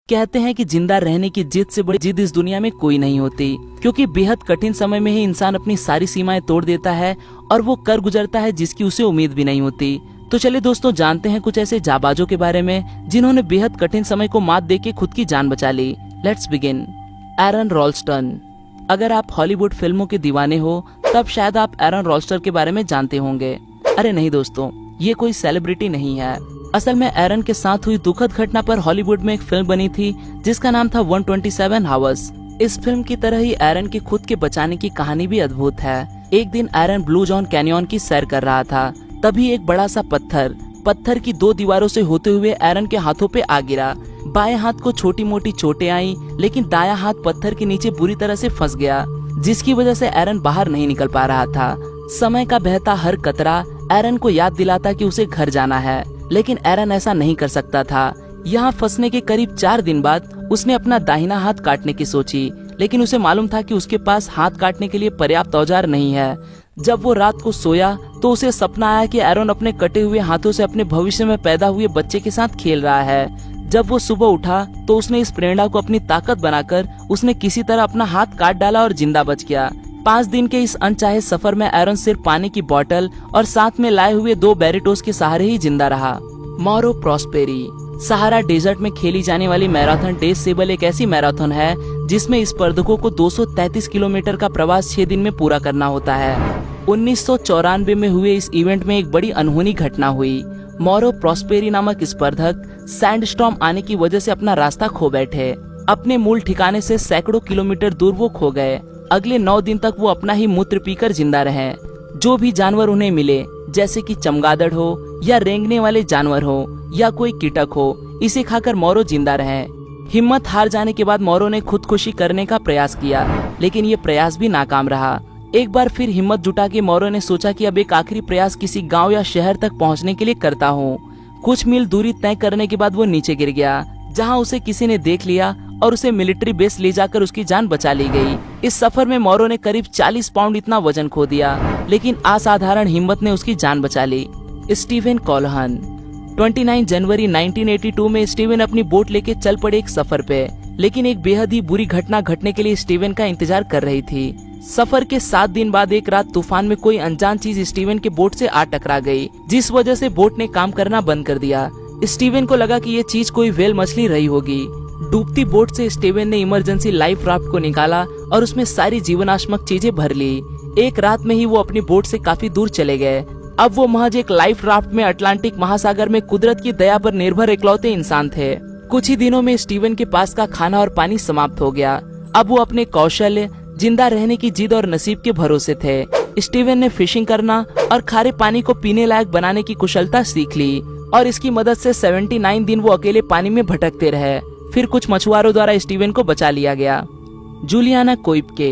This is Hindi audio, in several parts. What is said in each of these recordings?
कहते हैं कि जिंदा रहने की जिद से बड़ी जिद इस दुनिया में कोई नहीं होती, क्योंकि बेहद कठिन समय में ही इंसान अपनी सारी सीमाएं तोड़ देता है और वो कर गुजरता है जिसकी उसे उम्मीद भी नहीं होती। तो चलिए दोस्तों, जानते हैं कुछ ऐसे जाबाजों के बारे में जिन्होंने बेहद कठिन समय को मात देके खुद की जान बचा ली। Let's begin. एरन रॉल्स्टन। अगर आप हॉलीवुड फिल्मों के दीवाने हो तब शायद आप एरन रॉल्स्टन के बारे में जानते होंगे। अरे नहीं दोस्तों, ये कोई सेलिब्रिटी नहीं है। असल में एरन के साथ हुई दुखद घटना पर हॉलीवुड में एक फिल्म बनी थी जिसका नाम था 127 हावर्स। इस फिल्म की तरह ही एरन के खुद के बचाने की कहानी भी अद्भुत है। एक दिन एरन ब्लू जॉन कैनियन की सैर कर रहा था, तभी एक बड़ा सा पत्थर की 2 दीवारों से होते हुए एरन के हाथों पे आ गिरा। बाएं हाथ को छोटी मोटी चोटें आई, लेकिन दायां हाथ पत्थर के नीचे बुरी तरह से फंस गया, जिसकी वजह से एरन बाहर नहीं निकल पा रहा था। समय का बहता हर कतरा एरन को याद दिलाता कि उसे घर जाना है, लेकिन एरन ऐसा नहीं कर सकता था। यहाँ फंसने के करीब 4 दिन बाद उसने अपना दाहिना हाथ काटने की सोची, लेकिन उसे मालूम था कि उसके पास हाथ काटने के लिए पर्याप्त औजार नहीं है। जब वो रात को सोया तो उसे सपना आया कि एरन अपने कटे हुए हाथों से अपने भविष्य में पैदा हुए बच्चे के साथ खेल रहा है। जब वो सुबह उठा तो उसने इस प्रेरणा को अपनी ताकत बनाकर उसने किसी तरह अपना हाथ काट डाला और जिंदा बच गया। 5 दिन के इस अनचाहे सफर में एरन सिर्फ पानी की बोतल और साथ में लाए हुए 2 बैरिटोस के सहारे ही जिंदा रहा। मौरो प्रॉस्पेरी। सहारा डेजर्ट में खेली जाने वाली मैराथन डेज सेबल एक ऐसी मैराथन है जिसमें स्पर्धकों को 233 किलोमीटर का प्रवास 6 दिन में पूरा करना होता है। 1994 में हुए इस इवेंट में एक बड़ी अनहोनी घटना हुई। मौरो प्रॉस्पेरी नामक स्पर्धक सैंडस्टॉर्म आने की वजह से अपना रास्ता खो बैठे। अपने मूल ठिकाने से सैकड़ों किलोमीटर दूर वो खो गए। अगले 9 दिन तक वो अपना ही मूत्र पीकर जिंदा रहे। जो भी जानवर उन्हें मिले, जैसे कि चमगादड़ हो या रेंगने वाले जानवर हो या कोई कीटक हो, इसे खाकर मौरो जिंदा रहे। हिम्मत हार जाने के बाद मौरो ने खुदकुशी करने का प्रयास किया, लेकिन ये प्रयास भी नाकाम रहा। एक बार फिर हिम्मत जुटा के मौरो ने सोचा कि अब एक आखिरी प्रयास किसी गांव या शहर तक पहुंचने के लिए करता हूँ। कुछ मील दूरी तय करने के बाद वो नीचे गिर गया, जहाँ उसे किसी ने देख लिया और उसे मिलिट्री बेस ले जाकर उसकी जान बचा ली गई। इस सफर में मौरो ने करीब 40 पाउंड इतना वजन खो दिया, लेकिन असाधारण हिम्मत ने उसकी जान बचा ली। स्टीवन कोल्हन। 29 जनवरी 1982 में स्टीवन अपनी बोट लेके चल पड़े एक सफर पे, लेकिन एक बेहद ही बुरी घटना घटने के लिए स्टीवन का इंतजार कर रही थी। सफर के 7 दिन बाद एक रात तूफान में कोई अनजान चीज स्टीवन के बोट से आ टकरा गई, जिस वजह से बोट ने काम करना बंद कर दिया। स्टीवन को लगा कि ये चीज कोई व्हेल मछली रही होगी। डूबती बोट से स्टीवन ने इमरजेंसी लाइफ राफ्ट को निकाला और उसमें सारी जीवनाश्मक चीजें भर ली। एक रात में ही वो अपनी बोट से काफी दूर चले गए। अब वो महज एक लाइफ राफ्ट में अटलांटिक महासागर में कुदरत की दया पर निर्भर इकलौते इंसान थे। कुछ ही दिनों में स्टीवन के पास का खाना और पानी समाप्त हो गया। अब वो अपने कौशल्य, जिंदा रहने की जिद और नसीब के भरोसे थे। स्टीवन ने फिशिंग करना और खारे पानी को पीने लायक बनाने की कुशलता सीख ली और इसकी मदद से 79 दिन वो अकेले पानी में भटकते रहे। फिर कुछ मछुआरों द्वारा स्टीवन को बचा लिया गया। जूलियाना कोइपके।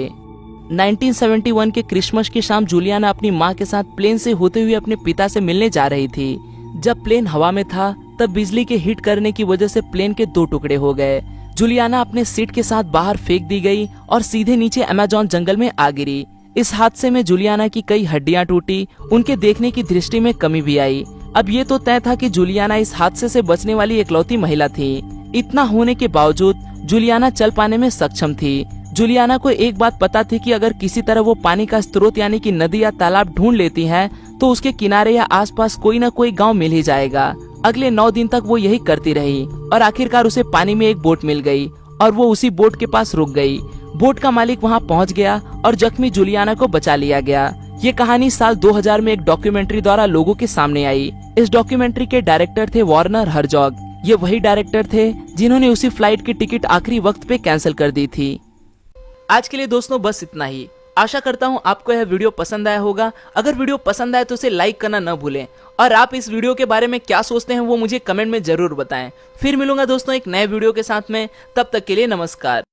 1971 के क्रिसमस की शाम जूलियाना अपनी माँ के साथ प्लेन से होते हुए अपने पिता से मिलने जा रही थी। जब प्लेन हवा में था तब बिजली के हिट करने की वजह से प्लेन के 2 टुकड़े हो गए। जूलियाना अपने सीट के साथ बाहर फेंक दी गई और सीधे नीचे अमेज़न जंगल में आ गिरी। इस हादसे में जूलियाना की कई हड्डियां टूटी, उनके देखने की दृष्टि में कमी भी आई। अब ये तो तय था कि जूलियाना इस हादसे से बचने वाली इकलौती महिला थी। इतना होने के बावजूद जूलियाना चल पाने में सक्षम थी। जूलियाना को एक बात पता थी कि अगर किसी तरह वो पानी का स्रोत यानी कि नदी या तालाब ढूंढ लेती है तो उसके किनारे या आसपास कोई न कोई गांव मिल ही जाएगा। अगले 9 दिन तक वो यही करती रही और आखिरकार उसे पानी में एक बोट मिल गई और वो उसी बोट के पास रुक गई। बोट का मालिक वहां पहुंच गया और जख्मी जूलियाना को बचा लिया गया। ये कहानी साल 2000 में एक डॉक्यूमेंट्री द्वारा लोगों के सामने आई। इस डॉक्यूमेंट्री के डायरेक्टर थे वार्नर हर्जॉग। ये वही डायरेक्टर थे जिन्होंने उसी फ्लाइट की टिकट आखिरी वक्त पे कैंसिल कर दी थी। आज के लिए दोस्तों बस इतना ही। आशा करता हूँ आपको यह वीडियो पसंद आया होगा। अगर वीडियो पसंद आए तो इसे लाइक करना न भूलें और आप इस वीडियो के बारे में क्या सोचते हैं वो मुझे कमेंट में जरूर बताएं। फिर मिलूंगा दोस्तों एक नए वीडियो के साथ में, तब तक के लिए नमस्कार।